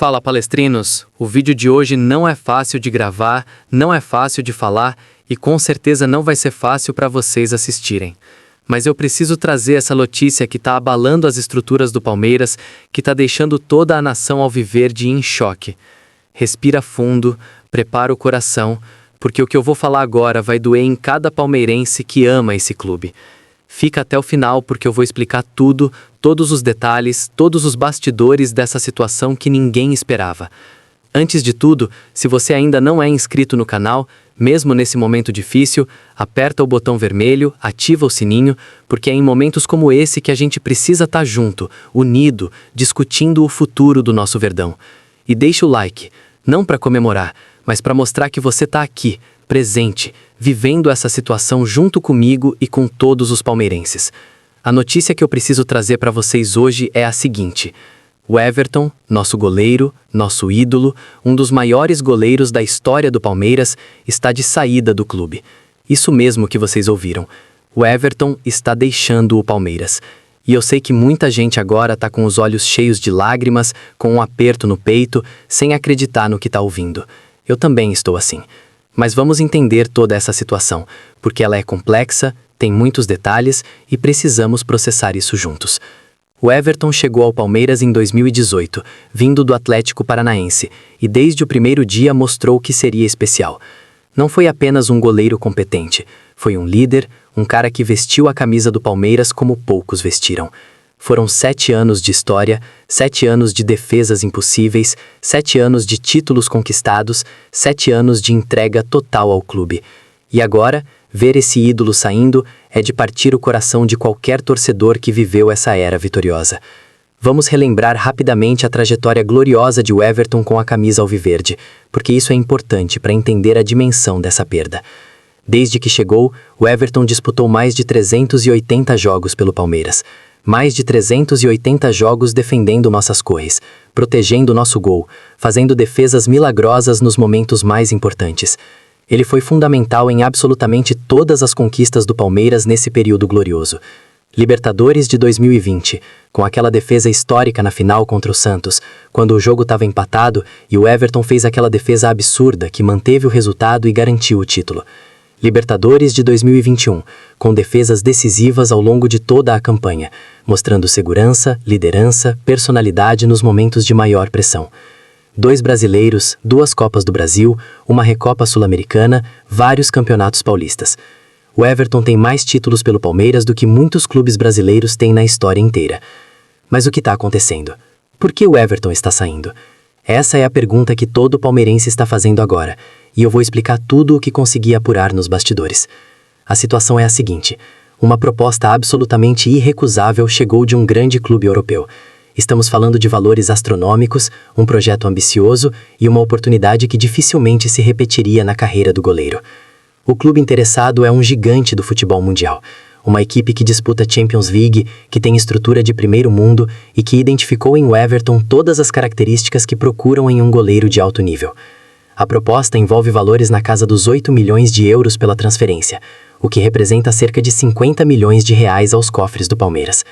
Fala, palestrinos! O vídeo de hoje não é fácil de gravar, não é fácil de falar e com certeza não vai ser fácil para vocês assistirem. Mas eu preciso trazer essa notícia que está abalando as estruturas do Palmeiras, que está deixando toda a nação alviverde em choque. Respira fundo, prepara o coração, porque o que eu vou falar agora vai doer em cada palmeirense que ama esse clube. Fica até o final porque eu vou explicar tudo, todos os detalhes, todos os bastidores dessa situação que ninguém esperava. Antes de tudo, se você ainda não é inscrito no canal, mesmo nesse momento difícil, aperta o botão vermelho, ativa o sininho, porque é em momentos como esse que a gente precisa estar junto, unido, discutindo o futuro do nosso Verdão. E deixa o like, não para comemorar, mas para mostrar que você está aqui, presente, vivendo essa situação junto comigo e com todos os palmeirenses. A notícia que eu preciso trazer para vocês hoje é a seguinte: o Everton, nosso goleiro, nosso ídolo, um dos maiores goleiros da história do Palmeiras, está de saída do clube. Isso mesmo que vocês ouviram. O Everton está deixando o Palmeiras. E eu sei que muita gente agora está com os olhos cheios de lágrimas, com um aperto no peito, sem acreditar no que está ouvindo. Eu também estou assim. Mas vamos entender toda essa situação, porque ela é complexa, tem muitos detalhes e precisamos processar isso juntos. O Everton chegou ao Palmeiras em 2018, vindo do Atlético Paranaense, e desde o primeiro dia mostrou que seria especial. Não foi apenas um goleiro competente, foi um líder, um cara que vestiu a camisa do Palmeiras como poucos vestiram. Foram 7 anos de história, 7 anos de defesas impossíveis, 7 anos de títulos conquistados, 7 anos de entrega total ao clube. E agora, ver esse ídolo saindo é de partir o coração de qualquer torcedor que viveu essa era vitoriosa. Vamos relembrar rapidamente a trajetória gloriosa de Everton com a camisa alviverde, porque isso é importante para entender a dimensão dessa perda. Desde que chegou, o Everton disputou mais de 380 jogos pelo Palmeiras. Mais de 380 jogos defendendo nossas cores, protegendo nosso gol, fazendo defesas milagrosas nos momentos mais importantes. Ele foi fundamental em absolutamente todas as conquistas do Palmeiras nesse período glorioso. Libertadores de 2020, com aquela defesa histórica na final contra o Santos, quando o jogo estava empatado e o Everton fez aquela defesa absurda que manteve o resultado e garantiu o título. Libertadores de 2021, com defesas decisivas ao longo de toda a campanha, mostrando segurança, liderança, personalidade nos momentos de maior pressão. 2 brasileiros, 2 Copas do Brasil, uma Recopa Sul-Americana, vários campeonatos paulistas. O Everton tem mais títulos pelo Palmeiras do que muitos clubes brasileiros têm na história inteira. Mas o que está acontecendo? Por que o Everton está saindo? Essa é a pergunta que todo palmeirense está fazendo agora, e eu vou explicar tudo o que consegui apurar nos bastidores. A situação é a seguinte: uma proposta absolutamente irrecusável chegou de um grande clube europeu. Estamos falando de valores astronômicos, um projeto ambicioso e uma oportunidade que dificilmente se repetiria na carreira do goleiro. O clube interessado é um gigante do futebol mundial, uma equipe que disputa Champions League, que tem estrutura de primeiro mundo e que identificou em Everton todas as características que procuram em um goleiro de alto nível. A proposta envolve valores na casa dos 8 milhões de euros pela transferência, o que representa cerca de 50 milhões de reais aos cofres do Palmeiras.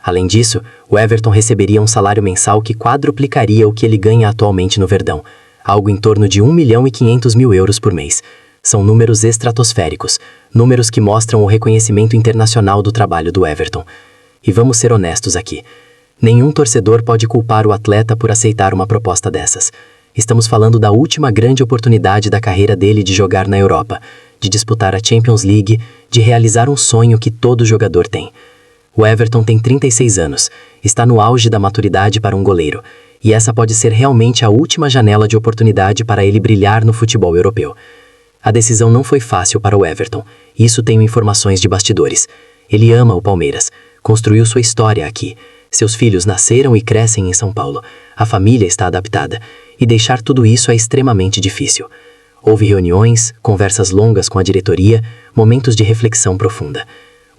Além disso, o Everton receberia um salário mensal que quadruplicaria o que ele ganha atualmente no Verdão, algo em torno de 1 milhão e 500 mil euros por mês. São números estratosféricos, números que mostram o reconhecimento internacional do trabalho do Everton. E vamos ser honestos aqui. Nenhum torcedor pode culpar o atleta por aceitar uma proposta dessas. Estamos falando da última grande oportunidade da carreira dele de jogar na Europa, de disputar a Champions League, de realizar um sonho que todo jogador tem. O Everton tem 36 anos, está no auge da maturidade para um goleiro, e essa pode ser realmente a última janela de oportunidade para ele brilhar no futebol europeu. A decisão não foi fácil para o Everton, isso tenho informações de bastidores. Ele ama o Palmeiras, construiu sua história aqui. Seus filhos nasceram e crescem em São Paulo, a família está adaptada, e deixar tudo isso é extremamente difícil. Houve reuniões, conversas longas com a diretoria, momentos de reflexão profunda.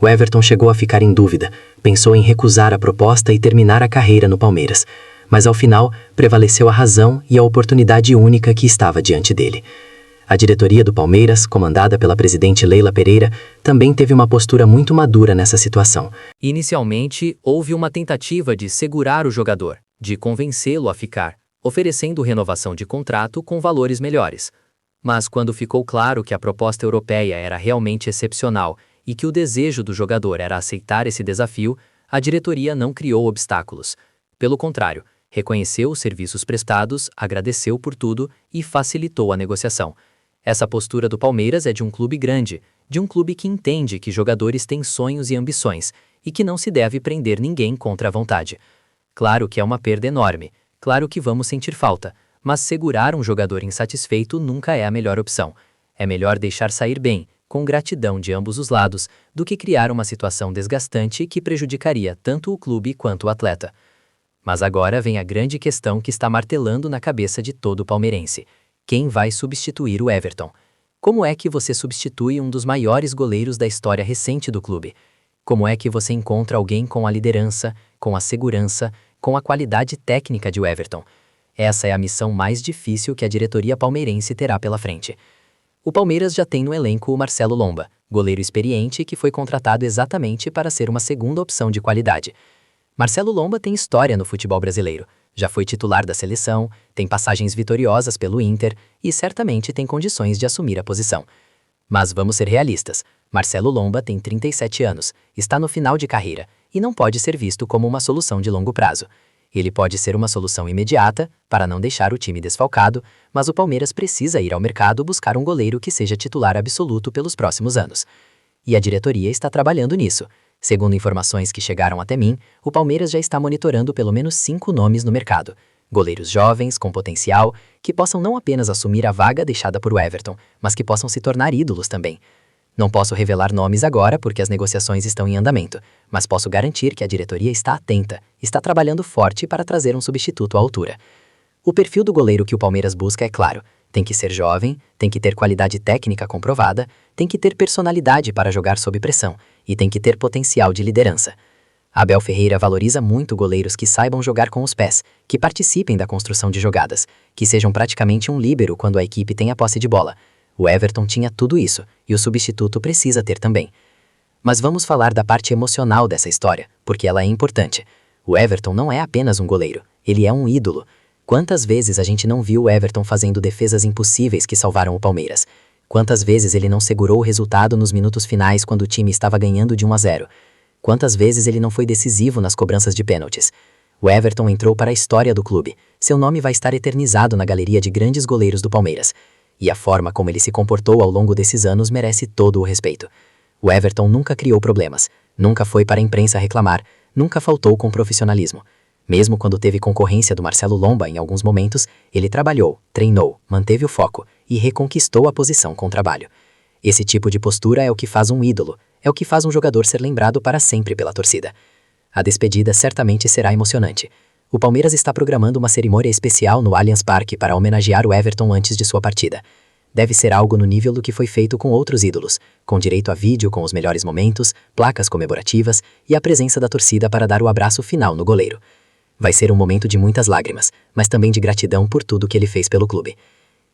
O Everton chegou a ficar em dúvida, pensou em recusar a proposta e terminar a carreira no Palmeiras, mas ao final prevaleceu a razão e a oportunidade única que estava diante dele. A diretoria do Palmeiras, comandada pela presidente Leila Pereira, também teve uma postura muito madura nessa situação. Inicialmente, houve uma tentativa de segurar o jogador, de convencê-lo a ficar, oferecendo renovação de contrato com valores melhores. Mas quando ficou claro que a proposta europeia era realmente excepcional e que o desejo do jogador era aceitar esse desafio, a diretoria não criou obstáculos. Pelo contrário, reconheceu os serviços prestados, agradeceu por tudo e facilitou a negociação. Essa postura do Palmeiras é de um clube grande, de um clube que entende que jogadores têm sonhos e ambições e que não se deve prender ninguém contra a vontade. Claro que é uma perda enorme, claro que vamos sentir falta, mas segurar um jogador insatisfeito nunca é a melhor opção. É melhor deixar sair bem, com gratidão de ambos os lados, do que criar uma situação desgastante que prejudicaria tanto o clube quanto o atleta. Mas agora vem a grande questão que está martelando na cabeça de todo palmeirense. Quem vai substituir o Everton? Como é que você substitui um dos maiores goleiros da história recente do clube? Como é que você encontra alguém com a liderança, com a segurança, com a qualidade técnica de Everton? Essa é a missão mais difícil que a diretoria palmeirense terá pela frente. O Palmeiras já tem no elenco o Marcelo Lomba, goleiro experiente que foi contratado exatamente para ser uma segunda opção de qualidade. Marcelo Lomba tem história no futebol brasileiro, já foi titular da seleção, tem passagens vitoriosas pelo Inter e certamente tem condições de assumir a posição. Mas vamos ser realistas, Marcelo Lomba tem 37 anos, está no final de carreira e não pode ser visto como uma solução de longo prazo. Ele pode ser uma solução imediata, para não deixar o time desfalcado, mas o Palmeiras precisa ir ao mercado buscar um goleiro que seja titular absoluto pelos próximos anos. E a diretoria está trabalhando nisso. Segundo informações que chegaram até mim, o Palmeiras já está monitorando pelo menos 5 nomes no mercado. Goleiros jovens, com potencial, que possam não apenas assumir a vaga deixada por Everton, mas que possam se tornar ídolos também. Não posso revelar nomes agora porque as negociações estão em andamento, mas posso garantir que a diretoria está atenta, está trabalhando forte para trazer um substituto à altura. O perfil do goleiro que o Palmeiras busca é claro. Tem que ser jovem, tem que ter qualidade técnica comprovada, tem que ter personalidade para jogar sob pressão e tem que ter potencial de liderança. Abel Ferreira valoriza muito goleiros que saibam jogar com os pés, que participem da construção de jogadas, que sejam praticamente um líbero quando a equipe tem a posse de bola. O Everton tinha tudo isso e o substituto precisa ter também. Mas vamos falar da parte emocional dessa história, porque ela é importante. O Everton não é apenas um goleiro, ele é um ídolo. Quantas vezes a gente não viu o Everton fazendo defesas impossíveis que salvaram o Palmeiras? Quantas vezes ele não segurou o resultado nos minutos finais quando o time estava ganhando de 1-0? Quantas vezes ele não foi decisivo nas cobranças de pênaltis? O Everton entrou para a história do clube. Seu nome vai estar eternizado na galeria de grandes goleiros do Palmeiras. E a forma como ele se comportou ao longo desses anos merece todo o respeito. O Everton nunca criou problemas, nunca foi para a imprensa reclamar, nunca faltou com profissionalismo. Mesmo quando teve concorrência do Marcelo Lomba em alguns momentos, ele trabalhou, treinou, manteve o foco e reconquistou a posição com trabalho. Esse tipo de postura é o que faz um ídolo, é o que faz um jogador ser lembrado para sempre pela torcida. A despedida certamente será emocionante. O Palmeiras está programando uma cerimônia especial no Allianz Parque para homenagear o Everton antes de sua partida. Deve ser algo no nível do que foi feito com outros ídolos, com direito a vídeo com os melhores momentos, placas comemorativas e a presença da torcida para dar o abraço final no goleiro. Vai ser um momento de muitas lágrimas, mas também de gratidão por tudo que ele fez pelo clube.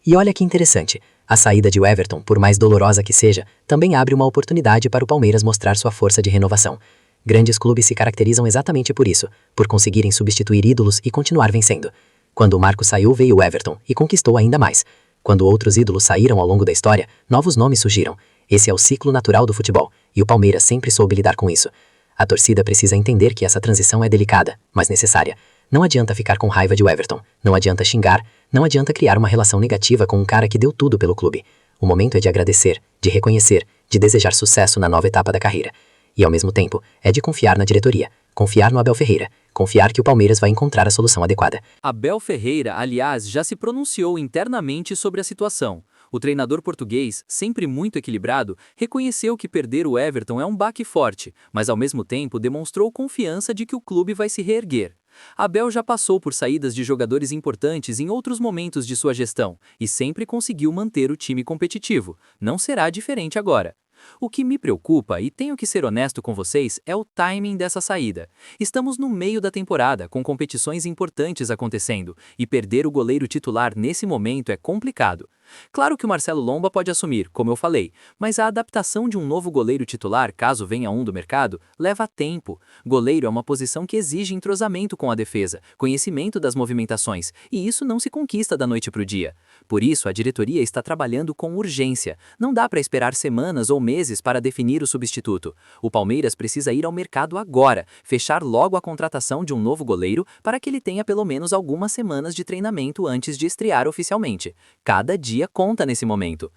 E olha que interessante, a saída de Everton, por mais dolorosa que seja, também abre uma oportunidade para o Palmeiras mostrar sua força de renovação. Grandes clubes se caracterizam exatamente por isso, por conseguirem substituir ídolos e continuar vencendo. Quando o Marco saiu, veio o Everton e conquistou ainda mais. Quando outros ídolos saíram ao longo da história, novos nomes surgiram. Esse é o ciclo natural do futebol, e o Palmeiras sempre soube lidar com isso. A torcida precisa entender que essa transição é delicada, mas necessária. Não adianta ficar com raiva de Everton, não adianta xingar, não adianta criar uma relação negativa com um cara que deu tudo pelo clube. O momento é de agradecer, de reconhecer, de desejar sucesso na nova etapa da carreira. E ao mesmo tempo, é de confiar na diretoria, confiar no Abel Ferreira, confiar que o Palmeiras vai encontrar a solução adequada. Abel Ferreira, aliás, já se pronunciou internamente sobre a situação. O treinador português, sempre muito equilibrado, reconheceu que perder o Everton é um baque forte, mas ao mesmo tempo demonstrou confiança de que o clube vai se reerguer. Abel já passou por saídas de jogadores importantes em outros momentos de sua gestão e sempre conseguiu manter o time competitivo. Não será diferente agora. O que me preocupa, e tenho que ser honesto com vocês, é o timing dessa saída. Estamos no meio da temporada, com competições importantes acontecendo, e perder o goleiro titular nesse momento é complicado. Claro que o Marcelo Lomba pode assumir, como eu falei, mas a adaptação de um novo goleiro titular, caso venha um do mercado, leva tempo. Goleiro é uma posição que exige entrosamento com a defesa, conhecimento das movimentações, e isso não se conquista da noite para o dia. Por isso, a diretoria está trabalhando com urgência. Não dá para esperar semanas ou meses para definir o substituto. O Palmeiras precisa ir ao mercado agora, fechar logo a contratação de um novo goleiro para que ele tenha pelo menos algumas semanas de treinamento antes de estrear oficialmente. Cada dia conta nesse momento.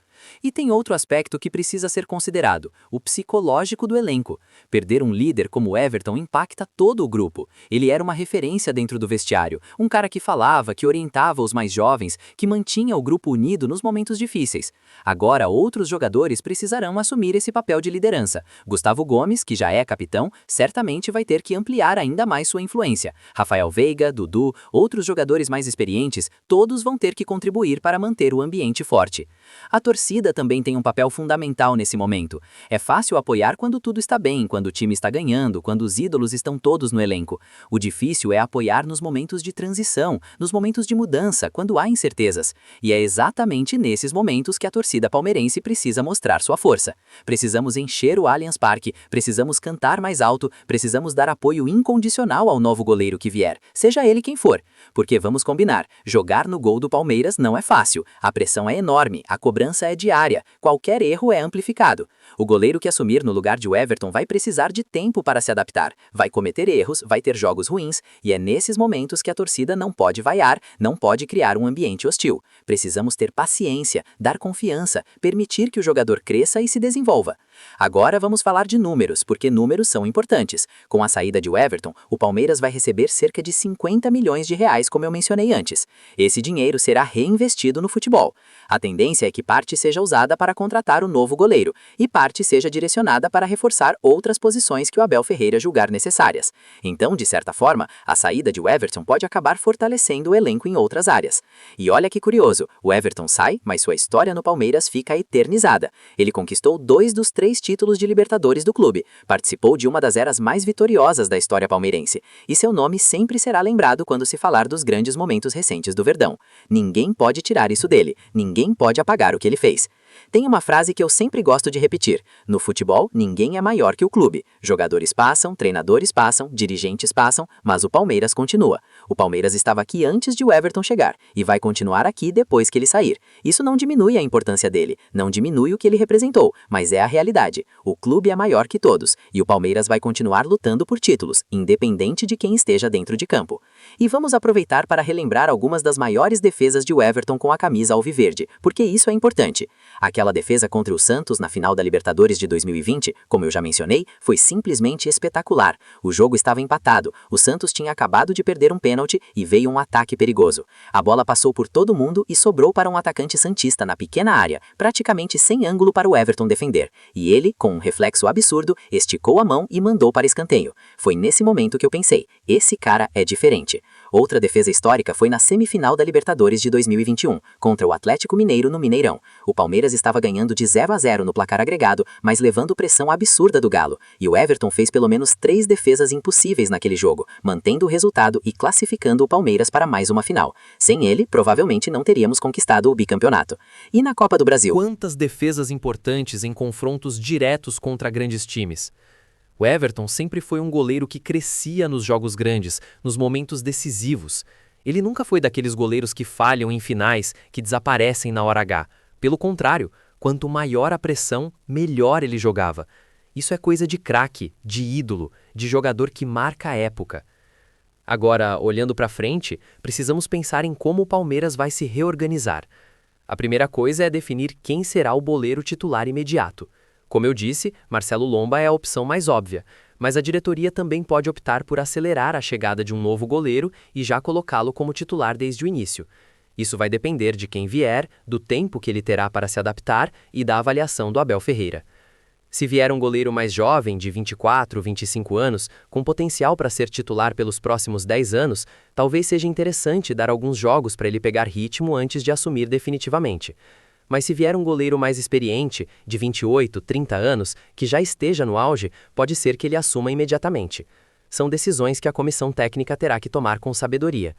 E tem outro aspecto que precisa ser considerado, o psicológico do elenco. Perder um líder como Everton impacta todo o grupo. Ele era uma referência dentro do vestiário, um cara que falava, que orientava os mais jovens, que mantinha o grupo unido nos momentos difíceis. Agora outros jogadores precisarão assumir esse papel de liderança. Gustavo Gomes, que já é capitão, certamente vai ter que ampliar ainda mais sua influência. Rafael Veiga, Dudu, outros jogadores mais experientes, todos vão ter que contribuir para manter o ambiente forte. A torcida também tem um papel fundamental nesse momento. É fácil apoiar quando tudo está bem, quando o time está ganhando, quando os ídolos estão todos no elenco. O difícil é apoiar nos momentos de transição, nos momentos de mudança, quando há incertezas. E é exatamente nesses momentos que a torcida palmeirense precisa mostrar sua força. Precisamos encher o Allianz Parque, precisamos cantar mais alto, precisamos dar apoio incondicional ao novo goleiro que vier, seja ele quem for. Porque vamos combinar, jogar no gol do Palmeiras não é fácil, a pressão é enorme, a cobrança é diária, qualquer erro é amplificado. O goleiro que assumir no lugar de Everton vai precisar de tempo para se adaptar, vai cometer erros, vai ter jogos ruins, e é nesses momentos que a torcida não pode vaiar, não pode criar um ambiente hostil. Precisamos ter paciência, dar confiança, permitir que o jogador cresça e se desenvolva. Agora vamos falar de números, porque números são importantes. Com a saída de Everton, o Palmeiras vai receber cerca de 50 milhões de reais, como eu mencionei antes. Esse dinheiro será reinvestido no futebol. A tendência é que parte seja usada para contratar o novo goleiro, e parte seja direcionada para reforçar outras posições que o Abel Ferreira julgar necessárias. Então, de certa forma, a saída de Everton pode acabar fortalecendo o elenco em outras áreas. E olha que curioso, o Everton sai, mas sua história no Palmeiras fica eternizada. Ele conquistou 2 dos 3 títulos de Libertadores do clube, participou de uma das eras mais vitoriosas da história palmeirense, e seu nome sempre será lembrado quando se falar dos grandes momentos recentes do Verdão. Ninguém pode tirar isso dele, ninguém pode apagar o que ele fez. Tem uma frase que eu sempre gosto de repetir: no futebol, ninguém é maior que o clube. Jogadores passam, treinadores passam, dirigentes passam, mas o Palmeiras continua. O Palmeiras estava aqui antes de o Everton chegar, e vai continuar aqui depois que ele sair. Isso não diminui a importância dele, não diminui o que ele representou, mas é a realidade. O clube é maior que todos, e o Palmeiras vai continuar lutando por títulos, independente de quem esteja dentro de campo. E vamos aproveitar para relembrar algumas das maiores defesas de Everton com a camisa alviverde, porque isso é importante. Aquela defesa contra o Santos na final da Libertadores de 2020, como eu já mencionei, foi simplesmente espetacular. O jogo estava empatado, o Santos tinha acabado de perder um pênalti e veio um ataque perigoso. A bola passou por todo mundo e sobrou para um atacante santista na pequena área, praticamente sem ângulo para o Everton defender. E ele, com um reflexo absurdo, esticou a mão e mandou para escanteio. Foi nesse momento que eu pensei, esse cara é diferente. Outra defesa histórica foi na semifinal da Libertadores de 2021, contra o Atlético Mineiro no Mineirão. O Palmeiras estava ganhando de 0-0 no placar agregado, mas levando pressão absurda do Galo, e o Everton fez pelo menos 3 defesas impossíveis naquele jogo, mantendo o resultado e classificando o Palmeiras para mais uma final. Sem ele, provavelmente não teríamos conquistado o bicampeonato. E na Copa do Brasil? Quantas defesas importantes em confrontos diretos contra grandes times. O Everton sempre foi um goleiro que crescia nos jogos grandes, nos momentos decisivos. Ele nunca foi daqueles goleiros que falham em finais, que desaparecem na hora H. Pelo contrário, quanto maior a pressão, melhor ele jogava. Isso é coisa de craque, de ídolo, de jogador que marca a época. Agora, olhando para frente, precisamos pensar em como o Palmeiras vai se reorganizar. A primeira coisa é definir quem será o goleiro titular imediato. Como eu disse, Marcelo Lomba é a opção mais óbvia, mas a diretoria também pode optar por acelerar a chegada de um novo goleiro e já colocá-lo como titular desde o início. Isso vai depender de quem vier, do tempo que ele terá para se adaptar e da avaliação do Abel Ferreira. Se vier um goleiro mais jovem, de 24, 25 anos, com potencial para ser titular pelos próximos 10 anos, talvez seja interessante dar alguns jogos para ele pegar ritmo antes de assumir definitivamente. Mas se vier um goleiro mais experiente, de 28, 30 anos, que já esteja no auge, pode ser que ele assuma imediatamente. São decisões que a comissão técnica terá que tomar com sabedoria.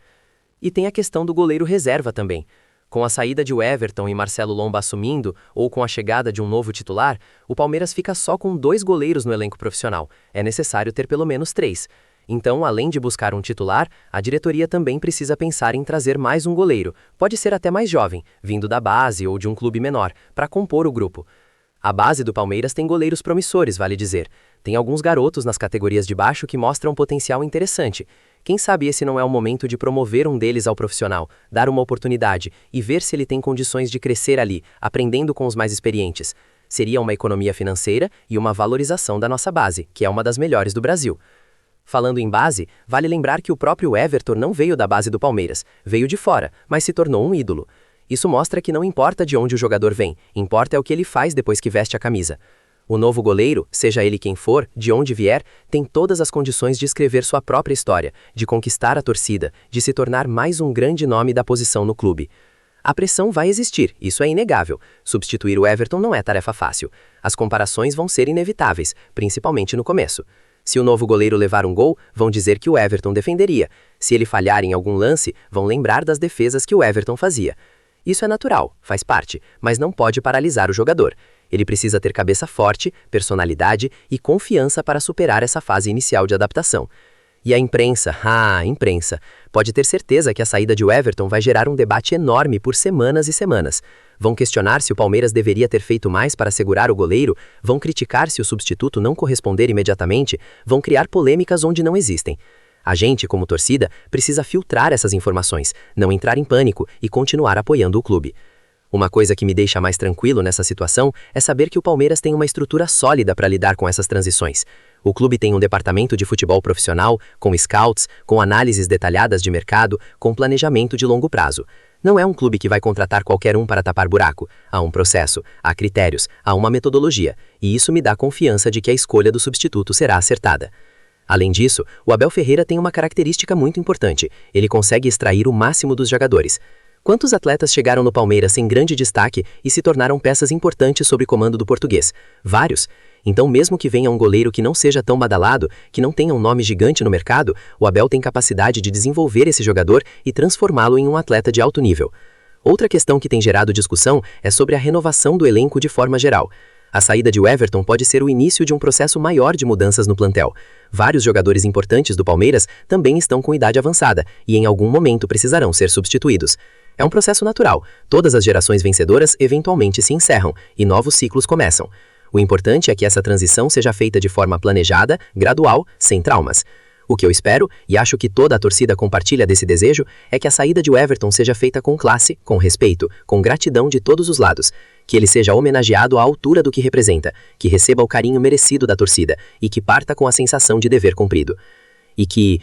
E tem a questão do goleiro reserva também. Com a saída de Everton e Marcelo Lomba assumindo, ou com a chegada de um novo titular, o Palmeiras fica só com 2 goleiros no elenco profissional. É necessário ter pelo menos 3. Então, além de buscar um titular, a diretoria também precisa pensar em trazer mais um goleiro, pode ser até mais jovem, vindo da base ou de um clube menor, para compor o grupo. A base do Palmeiras tem goleiros promissores, vale dizer. Tem alguns garotos nas categorias de baixo que mostram um potencial interessante. Quem sabe esse não é o momento de promover um deles ao profissional, dar uma oportunidade e ver se ele tem condições de crescer ali, aprendendo com os mais experientes. Seria uma economia financeira e uma valorização da nossa base, que é uma das melhores do Brasil. Falando em base, vale lembrar que o próprio Everton não veio da base do Palmeiras, veio de fora, mas se tornou um ídolo. Isso mostra que não importa de onde o jogador vem, importa é o que ele faz depois que veste a camisa. O novo goleiro, seja ele quem for, de onde vier, tem todas as condições de escrever sua própria história, de conquistar a torcida, de se tornar mais um grande nome da posição no clube. A pressão vai existir, isso é inegável. Substituir o Everton não é tarefa fácil. As comparações vão ser inevitáveis, principalmente no começo. Se o novo goleiro levar um gol, vão dizer que o Everton defenderia. Se ele falhar em algum lance, vão lembrar das defesas que o Everton fazia. Isso é natural, faz parte, mas não pode paralisar o jogador. Ele precisa ter cabeça forte, personalidade e confiança para superar essa fase inicial de adaptação. E a imprensa, imprensa, pode ter certeza que a saída de Everton vai gerar um debate enorme por semanas e semanas. Vão questionar se o Palmeiras deveria ter feito mais para segurar o goleiro, vão criticar se o substituto não corresponder imediatamente, vão criar polêmicas onde não existem. A gente, como torcida, precisa filtrar essas informações, não entrar em pânico e continuar apoiando o clube. Uma coisa que me deixa mais tranquilo nessa situação é saber que o Palmeiras tem uma estrutura sólida para lidar com essas transições. O clube tem um departamento de futebol profissional, com scouts, com análises detalhadas de mercado, com planejamento de longo prazo. Não é um clube que vai contratar qualquer um para tapar buraco. Há um processo, há critérios, há uma metodologia, e isso me dá confiança de que a escolha do substituto será acertada. Além disso, o Abel Ferreira tem uma característica muito importante. Ele consegue extrair o máximo dos jogadores. Quantos atletas chegaram no Palmeiras sem grande destaque e se tornaram peças importantes sob comando do português? Vários. Então, mesmo que venha um goleiro que não seja tão badalado, que não tenha um nome gigante no mercado, o Abel tem capacidade de desenvolver esse jogador e transformá-lo em um atleta de alto nível. Outra questão que tem gerado discussão é sobre a renovação do elenco de forma geral. A saída de Everton pode ser o início de um processo maior de mudanças no plantel. Vários jogadores importantes do Palmeiras também estão com idade avançada e em algum momento precisarão ser substituídos. É um processo natural. Todas as gerações vencedoras eventualmente se encerram e novos ciclos começam. O importante é que essa transição seja feita de forma planejada, gradual, sem traumas. O que eu espero, e acho que toda a torcida compartilha desse desejo, é que a saída de Everton seja feita com classe, com respeito, com gratidão de todos os lados. Que ele seja homenageado à altura do que representa, que receba o carinho merecido da torcida e que parta com a sensação de dever cumprido. E que,